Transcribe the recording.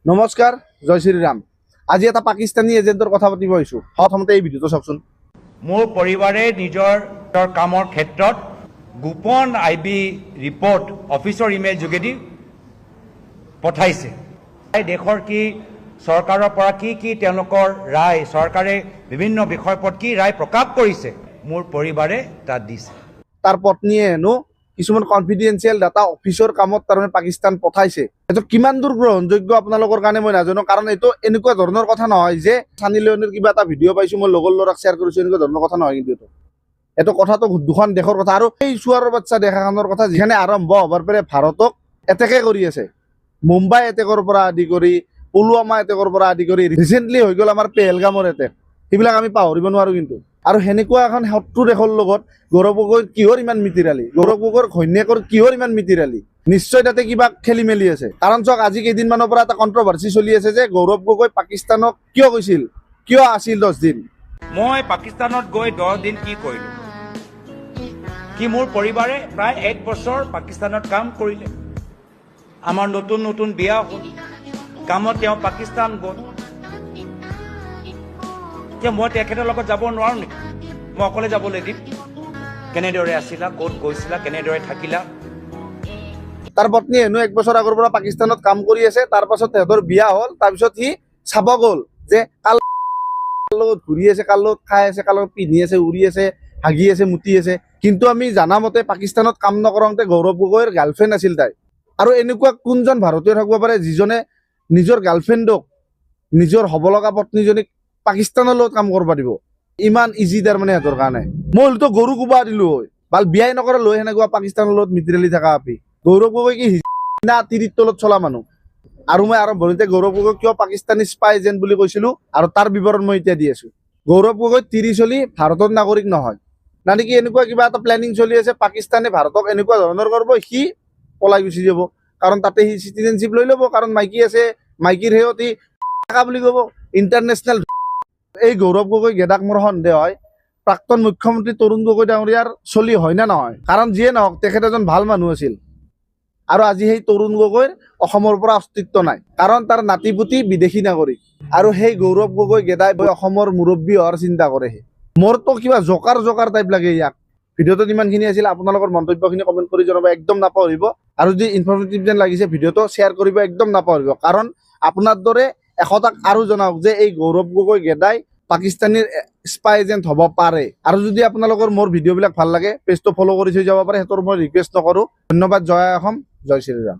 নমস্কাৰ জয় শ্ৰীৰাম। আজি এটা পাকিস্তানী এজেণ্টৰ কথা পাতিব আহিছোঁ। প্ৰথমতে এই ভিডিঅ'টো চাওকচোন। মোৰ পৰিবাৰে নিজৰ কামৰ ক্ষেত্ৰত গোপন IB ৰিপৰ্ট অফিচৰ ইমেইল যোগেদি পঠাইছে। দেশৰ কি চৰকাৰৰ পৰা কি তেওঁলোকৰ ৰায়, চৰকাৰে বিভিন্ন বিষয়ৰ ওপৰত কি ৰায় প্ৰকাশ কৰিছে, মোৰ পৰিবাৰে তাত দিছে। তাৰ পত্নীয়ে হেনো কিছুমান কনফিডেন্সিয়েল ডাটা অফিচৰ কামত তাৰমানে পাকিস্তান পঠাইছে। এইটো কিমান দূৰ গ্ৰহণযোগ্য আপোনালোকৰ কাৰণে মই নাজানো, কাৰণ এইটো এনেকুৱা ধৰণৰ কথা নহয় যে সানি লিঅ'নিৰ কিবা এটা ভিডিঅ' পাইছোঁ, মই লগৰ ল'ৰাক শ্বেয়াৰ কৰিছোঁ, এনেকুৱা ধৰণৰ কথা নহয়। কিন্তু এইটো কথাটো দুখন দেশৰ কথা, আৰু এই চুৱাৰৰ বাচ্চা দেশ এখনৰ কথা যিখানে আৰম্ভ হবৰ পাৰে ভাৰতক এটেকে কৰি আছে। মুম্বাই এটেকৰ পৰা আদি কৰি পুলৱামা এটেকৰ পৰা আদি কৰি ৰিচেণ্টলি হৈ গ'ল আমাৰ পেহেলগামৰ এটেক, সেইবিলাক আমি পাহৰিব নোৱাৰোঁ। কিন্তু আৰু সেনেকুৱা এখন শত্ৰু দেশৰ লগত গৌৰৱ গগৈৰ কিহৰ ইমান মিতিৰালি, গৌৰৱ গগৈৰ ঘৈণীয়েকৰ কিহৰ ইমান মিতিৰালি? নিশ্চয় তাতে কিবা খেলি মেলি আছে। কাৰণ চাওক, আজি কেইদিনমানৰ পৰা এটা কণ্ট্ৰভাৰ্চি চলি আছে যে গৌৰৱ গগৈ পাকিস্তানক কিয় গৈছিল, কিয় আছিল 10 দিন। মই পাকিস্তানত গৈ 10 দিন কি কৰিলোঁ? কি মোৰ পৰিবাৰে প্ৰায় 1 বছৰ পাকিস্তানত কাম কৰিলে। আমাৰ নতুন নতুন বিয়া হ'ল, কামত তেওঁ পাকিস্তান গ'ল। এতিয়া মই তেখেতৰ লগত যাব নোৱাৰোঁ নেকি? মই অকলে যাবলৈ দিম? কেনেদৰে আছিলা, ক'ত গৈছিলা, কেনেদৰে থাকিলা? তাৰ পত্নী হেনো 1 বছৰ আগৰ পৰা পাকিস্তানত কাম কৰি আছে। তাৰ পাছত তেহেঁতৰ বিয়া হ'ল, তাৰপিছত সি চাব গ'ল যে কাৰ লগত ঘূৰি আছে, কাৰ লগত খাই আছে, কাৰ লগত পিন্ধি আছে, উৰি আছে, হাগি আছে, মুতি আছে। কিন্তু আমি জানা মতে পাকিস্তানত কাম নকৰোঁতে গৌৰৱ গগৈৰ গাৰ্লফ্ৰেণ্ড আছিল তাই। আৰু এনেকুৱা কোনজন ভাৰতীয় থাকিব পাৰে যিজনে নিজৰ গাৰ্লফ্ৰেণ্ডক, নিজৰ হ'ব লগা পত্নীজনীক পাকিস্তানৰ লগত কাম কৰিব দিব? ইমান ইজি তাৰমানে সিহঁতৰ কাৰণে। মই হয়তো গৰু কোবাই দিলোঁ হয়, ভাল বিয়াই নকৰা লৈ সেনেকুৱা পাকিস্তানৰ লগত মিতিৰালি থকা আপি। গৌৰৱ গগৈ কি না তিৰিৰ তলত চলা মানুহ? আৰু মই আৰম্ভণিতে গৌৰৱ গগৈ কিয় পাকিস্তানী স্পাই এজেণ্ট বুলি কৈছিলোঁ, আৰু তাৰ বিৱৰণ মই এতিয়া দি আছোঁ। গৌৰৱ গগৈ তিৰি চলি ভাৰতৰ নাগৰিক নহয়, না নেকি এনেকুৱা কিবা এটা প্লেনিং চলি আছে পাকিস্তানে ভাৰতক এনেকুৱা ধৰণৰ কৰিব, সি পলাই গুচি যাব। কাৰণ তাতে সি চিটিজেনশ্বিপ লৈ ল'ব, কাৰণ মাইকী আছে, মাইকীৰ সেৱতী থকা বুলি ক'ব। ইণ্টাৰনেশ্যনেল এই গৌৰৱ গগৈ গেদাক মোৰ সন্দেহ হয় প্ৰাক্তন মুখ্যমন্ত্ৰী তৰুণ গগৈ ডাঙৰীয়াৰ চলি হয় নে নহয়। কাৰণ যিয়ে নহওক তেখেত এজন ভাল মানুহ আছিল, আৰু আজি সেই তৰুণ গগৈৰ অসমৰ পৰা অস্তিত্ব নাই, কাৰণ তাৰ নাতিপুতি বিদেশী নাগৰিক। আৰু সেই গৌৰৱ গগৈ গেদাই অসমৰ মুৰব্বী হোৱাৰ চিন্তা কৰে। মোৰতো কিবা জকাৰ টাইপ লাগে ইয়াক। ভিডিঅ'টোত ইমানখিনি আছিল। আপোনালোকৰ মন্তব্যখিনি কমেণ্ট কৰি জনাব একদম নাপাহৰিব। আৰু যদি ইনফৰ্মেটিভ যেন লাগিছে ভিডিঅ'টো শ্বেয়াৰ কৰিব একদম নাপাহৰিব, কাৰণ আপোনাৰ দৰে এশটাক আৰু জনাওক যে এই গৌৰৱ গগৈ গেদাই পাকিস্তানীৰ স্পাই এজেণ্ট হ'ব পাৰে। আৰু যদি আপোনালোকৰ মোৰ ভিডিঅ'বিলাক ভাল লাগে পেজটো ফ'ল' কৰি থৈ যাব পাৰে, সেইটোৰ মই ৰিকুৱেষ্ট নকৰোঁ। ধন্যবাদ। জয় অসম, জয় শ্ৰীৰাম।